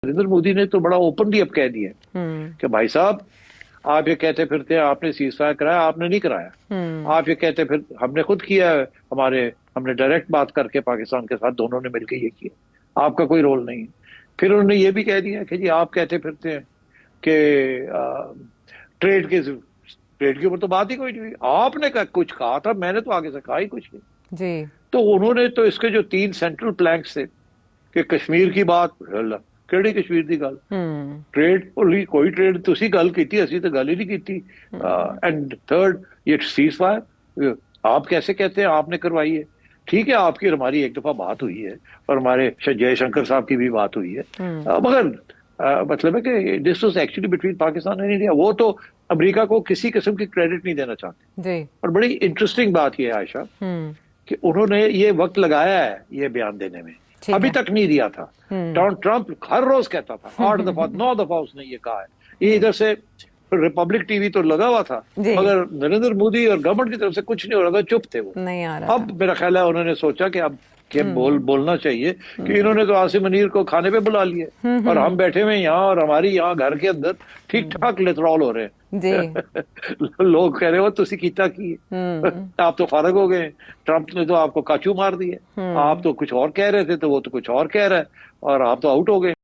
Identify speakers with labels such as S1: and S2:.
S1: नरेंद्र मोदी ने तो बड़ा ओपनली अब कह दिया कि भाई साहब आप ये कहते फिरते हैं आपने सीजफायर कराया, आपने नहीं कराया। आप ये कहते फिर हमने खुद किया है, हमने डायरेक्ट बात करके पाकिस्तान के साथ दोनों ने मिलकर ये किया, आपका कोई रोल नहीं है। फिर उन्होंने ये भी कह दिया कि जी आप कहते फिरते हैं कि ट्रेड के ऊपर तो बात ही कोई नहीं हुई, आपने कुछ कहा था, मैंने तो आगे से कहा ही कुछ नहीं
S2: जी।
S1: तो उन्होंने तो इसके जो 3 सेंट्रल प्लैंक्स थे कि कश्मीर की बात, ਕਿਹੜੀ ਕਸ਼ਮੀਰ ਦੀ ਗੱਲ, ट्रेड कोई ट्रेड तुसी गल की असी तो गल ही नहीं की। एंड थर्ड ये सीज फायर आप कैसे कहते हैं आपने करवाई है। ठीक है आपकी और हमारी एक दफा बात हुई है और हमारे जयशंकर साहब की भी बात हुई है, मगर मतलब है कि this was actually between Pakistan and India. वो तो अमेरिका को किसी किस्म की क्रेडिट नहीं देना चाहते
S2: जी।
S1: और बड़ी इंटरेस्टिंग बात यह है आयशा कि उन्होंने ये वक्त लगाया है ये बयान देने में, अभी तक नहीं दिया था। ट्रंप हर रोज कहता था, 8 दफा 9 दफा उसने ये कहा है। ये इधर से रिपब्लिक टीवी तो लगा हुआ था मगर नरेंद्र मोदी और गवर्नमेंट की तरफ से कुछ नहीं हो रहा था, चुप थे वो,
S2: नहीं आ रहा।
S1: अब मेरा ख्याल है उन्होंने सोचा कि अब बोलना चाहिए कि इन्होंने तो आसिम मुनीर को खाने पे बुला लिया और हम बैठे हुए यहाँ और हमारी यहाँ घर के अंदर ठीक ठाक लिथरॉल हो रहे हैं जी। लोग कह रहे हो तुसी कीता की आप तो फारग हो गए, ट्रंप ने तो आपको काचू मार दिए, आप तो कुछ और कह रहे थे तो वो तो कुछ और कह रहा है और आप तो आउट हो गए।